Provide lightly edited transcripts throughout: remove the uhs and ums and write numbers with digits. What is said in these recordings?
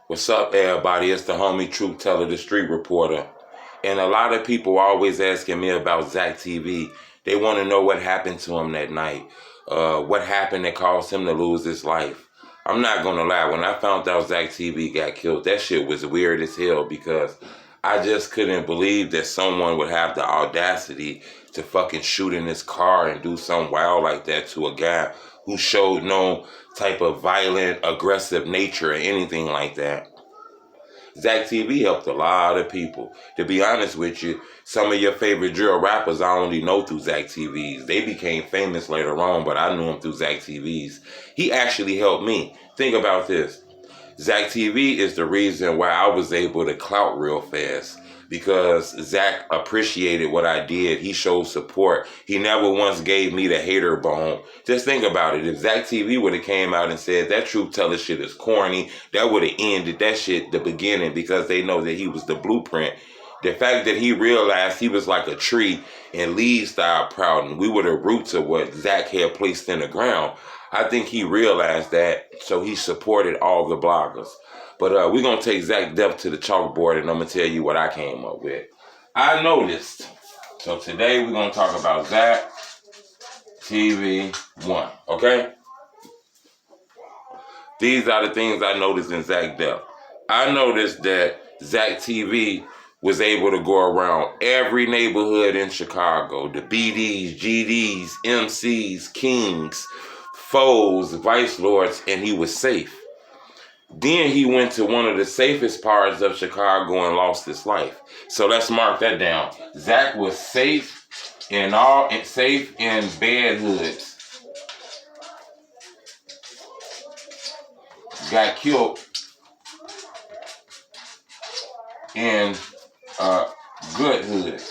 What's up, everybody? It's the homie Truth Teller, the street reporter. And a lot of people always asking me about ZACKTV. They want to know what happened to him that night. What happened that caused him to lose his life. I'm not going to lie. When I found out ZACKTV got killed, that shit was weird as hell because I just couldn't believe that someone would have the audacity to fucking shoot in his car and do something wild like that to a guy who showed no type of violent, aggressive nature or anything like that. ZACKTV helped a lot of people. To be honest with you, some of your favorite drill rappers I only know through ZACKTVs. They became famous later on, but I knew them through ZACKTVs. He actually helped me. Think about this. ZACKTV is the reason why I was able to clout real fast. Because Zach appreciated what I did. He showed support. He never once gave me the hater bone. Just think about it. If ZACKTV would have came out and said that Truth Teller shit is corny, that would have ended that shit the beginning because they know that he was the blueprint. The fact that he realized he was like a tree and leaves started sprouting, we were the roots of what Zach had placed in the ground. I think he realized that, so he supported all the bloggers. But we're going to take ZACKTV to the chalkboard, and I'm going to tell you what I came up with. I noticed. So today we're going to talk about ZACKTV1, okay? These are the things I noticed in ZACKTV. I noticed that ZACKTV was able to go around every neighborhood in Chicago. The BDs, GDs, MCs, Kings, Foes, Vice Lords, and he was safe. Then he went to one of the safest parts of Chicago and lost his life. So let's mark that down. Zach was safe in bad hoods. Got killed in good hood,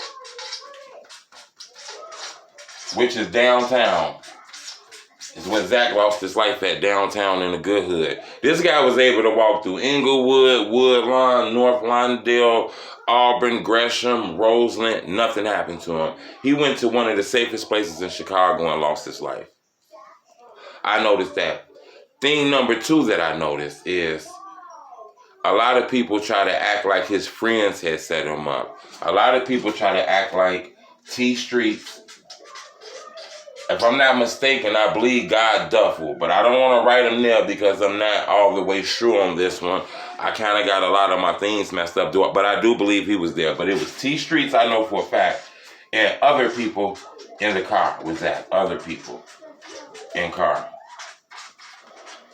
which is downtown. Is when Zach lost his life at downtown in the good hood. This guy was able to walk through Inglewood, Woodlawn, North Lawndale, Auburn, Gresham, Roseland. Nothing happened to him. He went to one of the safest places in Chicago and lost his life. I noticed that. Thing number two that I noticed is a lot of people try to act like his friends had set him up. A lot of people try to act like T Streets. If I'm not mistaken, I believe GodDuff, but I don't want to write him there because I'm not all the way sure on this one. I kind of got a lot of my things messed up, but I do believe he was there. But it was T Streets, I know for a fact, and other people in the car with that. Other people in car.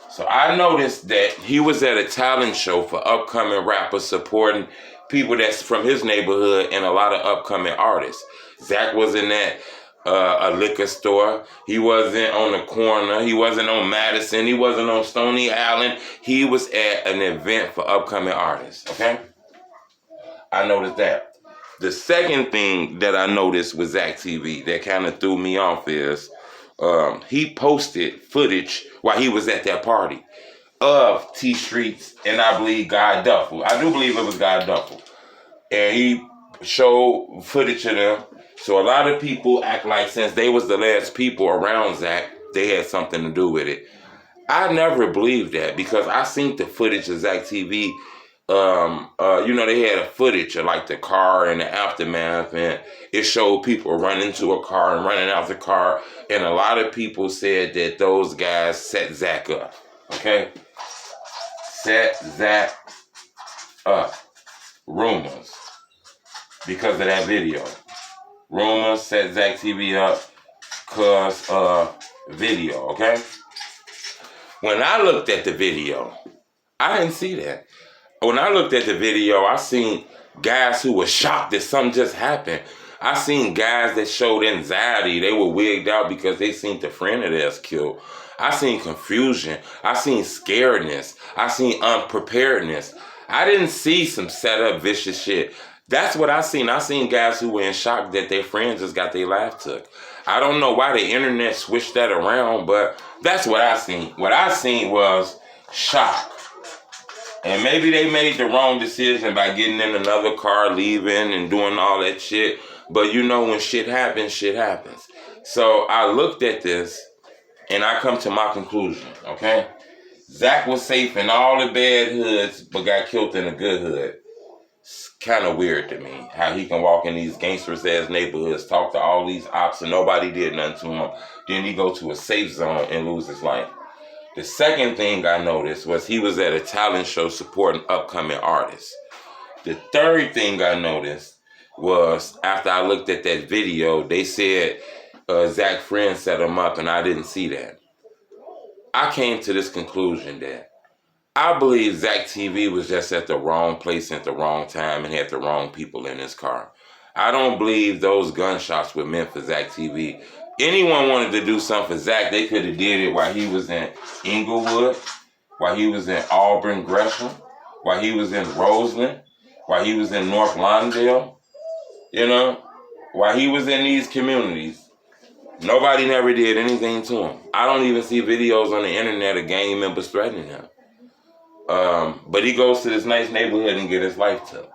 So I noticed that he was at a talent show for upcoming rappers supporting people that's from his neighborhood and a lot of upcoming artists. Zach was in that a liquor store. He wasn't on the corner. He wasn't on Madison. He wasn't on Stony Island. He was at an event for upcoming artists, okay? I noticed that. The second thing that I noticed with ZACKTV that kind of threw me off is he posted footage while he was at that party of T Streets and I believe GodDuff. I do believe it was GodDuff. And he showed footage of them. So a lot of people act like since they was the last people around Zach, they had something to do with it. I never believed that because I seen the footage of ZACKTV. They had a footage of like the car and the aftermath, and it showed people running to a car and running out the car. And a lot of people said that those guys set Zach up. Okay? Set Zach up. Rumors. Because of that video. Rumors set ZACKTV up because of video, okay? When I looked at the video, I didn't see that. When I looked at the video, I seen guys who were shocked that something just happened. I seen guys that showed anxiety. They were wigged out because they seen the friend of theirs killed. I seen confusion. I seen scaredness. I seen unpreparedness. I didn't see some set up vicious shit. That's what I seen. I seen guys who were in shock that their friends just got their life took. I don't know why the internet switched that around, but that's what I seen. What I seen was shock. And maybe they made the wrong decision by getting in another car, leaving and doing all that shit. But you know when shit happens, shit happens. So I looked at this and I come to my conclusion, okay? Zach was safe in all the bad hoods, but got killed in a good hood. It's kind of weird to me how he can walk in these gangsters-ass neighborhoods, talk to all these ops, and nobody did nothing to him. Then he go to a safe zone and lose his life. The second thing I noticed was he was at a talent show supporting upcoming artists. The third thing I noticed was after I looked at that video, they said Zach's friend set him up, and I didn't see that. I came to this conclusion that I believe ZACKTV was just at the wrong place at the wrong time and had the wrong people in his car. I don't believe those gunshots were meant for ZACKTV. Anyone wanted to do something for Zach, they could have did it while he was in Inglewood, while he was in Auburn, Gresham, while he was in Roseland, while he was in North Lawndale, you know, while he was in these communities. Nobody never did anything to him. I don't even see videos on the internet of gang members threatening him. But he goes to this nice neighborhood and get his life took.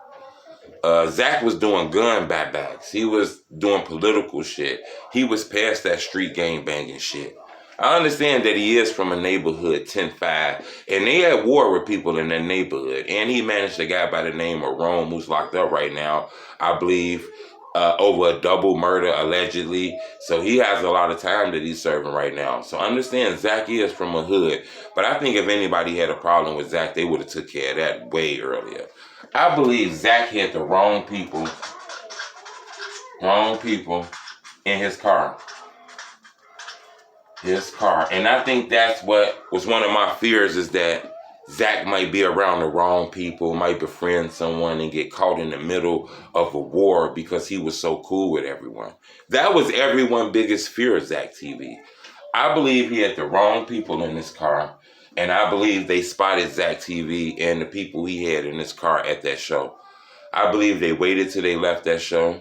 Zach was doing gun buybacks. He was doing political shit. He was past that street gang banging shit. I understand that he is from a neighborhood 10-5, and they had war with people in that neighborhood. And he managed a guy by the name of Rome who's locked up right now, I believe, over a double murder allegedly. So he has a lot of time that he's serving right now. So understand Zach is from a hood, but I think if anybody had a problem with Zach, they would have took care of that way earlier. I believe Zach had the wrong people in his car. And I think that's what was one of my fears, is that Zach might be around the wrong people, might befriend someone and get caught in the middle of a war because he was so cool with everyone. That was everyone's biggest fear of ZACKTV. I believe he had the wrong people in his car, and I believe they spotted ZACKTV and the people he had in his car at that show. I believe they waited till they left that show.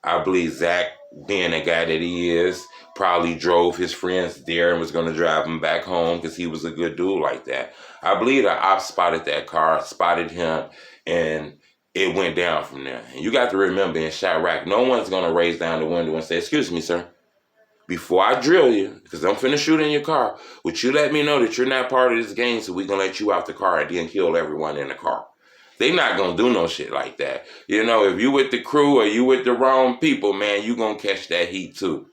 I believe Zach, being the guy that he is, probably drove his friends there and was going to drive him back home because he was a good dude like that. I believe the ops spotted that car, spotted him, and it went down from there. And you got to remember, in Chirac, no one's going to raise down the window and say, "Excuse me, sir, before I drill you, because I'm finna shoot in your car, would you let me know that you're not part of this game so we can let you out the car and then kill everyone in the car?" They not gonna do no shit like that. You know, if you with the crew or you with the wrong people, man, you gonna catch that heat too.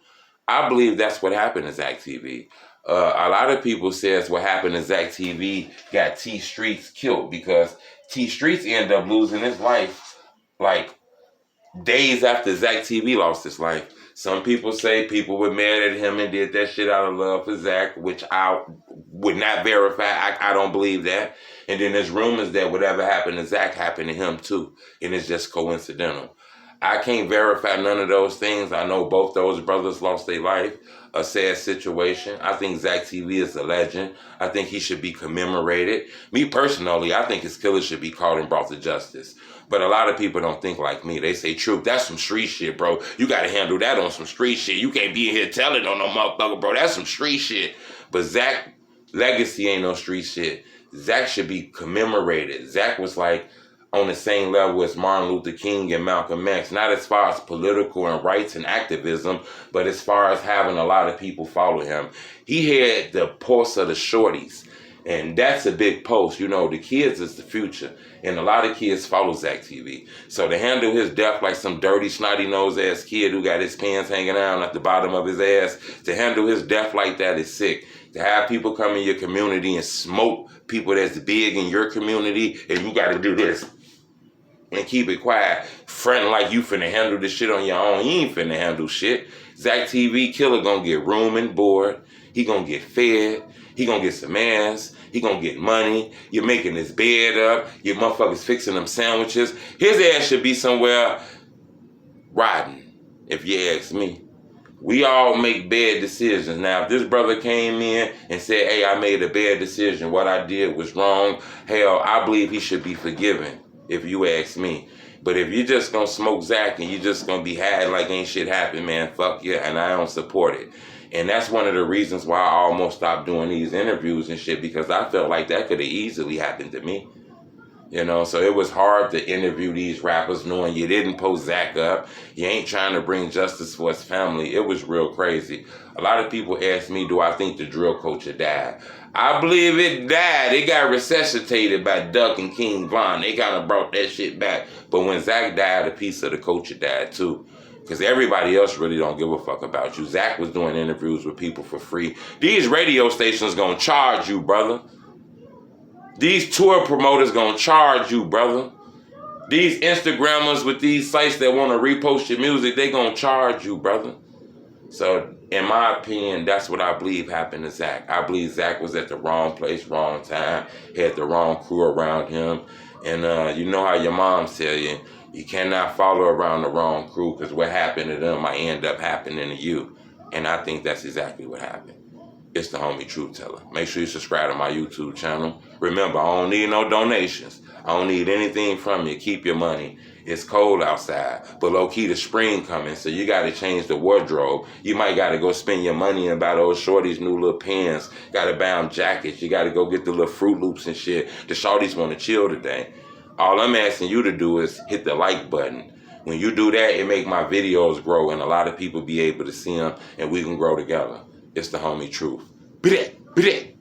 I believe that's what happened to ZACKTV. A lot of people says what happened to ZACKTV got T Streets killed because T Streets ended up losing his life like days after ZACKTV lost his life. Some people say people were mad at him and did that shit out of love for Zach, which I would not verify. I don't believe that. And then there's rumors that whatever happened to Zach happened to him too, and it's just coincidental. I can't verify none of those things. I know both those brothers lost their life. A sad situation. I think ZACKTV is a legend. I think he should be commemorated. Me personally, I think his killer should be caught and brought to justice. But a lot of people don't think like me. They say, "Troop, that's some street shit, bro. You got to handle that on some street shit. You can't be in here telling on no motherfucker, bro. That's some street shit." But Zach legacy ain't no street shit. Zach should be commemorated. Zach was like on the same level as Martin Luther King and Malcolm X. Not as far as political and rights and activism, but as far as having a lot of people follow him. He had the pulse of the shorties. And that's a big post. You know, the kids is the future. And a lot of kids follow ZACKTV. So to handle his death like some dirty, snotty-nosed ass kid who got his pants hanging down at the bottom of his ass, to handle his death like that is sick. To have people come in your community and smoke people that's big in your community, and you got to do this and keep it quiet, fronting like you finna handle this shit on your own. You ain't finna handle shit. ZACKTV killer gonna get room and board. He gonna get fed. He gonna get some ass. He gonna get money. You're making his bed up. Your motherfuckers fixing them sandwiches. His ass should be somewhere riding, if you ask me. We all make bad decisions. Now, if this brother came in and said, "Hey, I made a bad decision. What I did was wrong," hell, I believe he should be forgiven, if you ask me. But if you're just gonna smoke Zach and you're just gonna be hiding like ain't shit happened, man, fuck yeah, and I don't support it. And that's one of the reasons why I almost stopped doing these interviews and shit, because I felt like that could have easily happened to me. You know, so it was hard to interview these rappers knowing you didn't post Zach up. You ain't trying to bring justice for his family. It was real crazy. A lot of people ask me, do I think the drill culture died? I believe it died. It got resuscitated by Duck and King Von. They kind of brought that shit back. But when Zach died, a piece of the culture died too. Because everybody else really don't give a fuck about you. Zach was doing interviews with people for free. These radio stations gonna charge you, brother. These tour promoters gonna charge you, brother. These Instagrammers with these sites that want to repost your music, they gonna charge you, brother. So, in my opinion, that's what I believe happened to Zach. I believe Zach was at the wrong place, wrong time, had the wrong crew around him. And you know how your moms tell you, you cannot follow around the wrong crew because what happened to them might end up happening to you. And I think that's exactly what happened. It's the homie Truth Teller. Make sure you subscribe to my YouTube channel. Remember, I don't need no donations. I don't need anything from you. Keep your money. It's cold outside, but low-key the spring coming, so you got to change the wardrobe. You might got to go spend your money and buy those shorties new little pants. Got to buy them jackets. You got to go get the little Fruit Loops and shit. The shorties want to chill today. All I'm asking you to do is hit the like button. When you do that, it make my videos grow, and a lot of people be able to see them, and we can grow together. It's the homie Truth. Be that.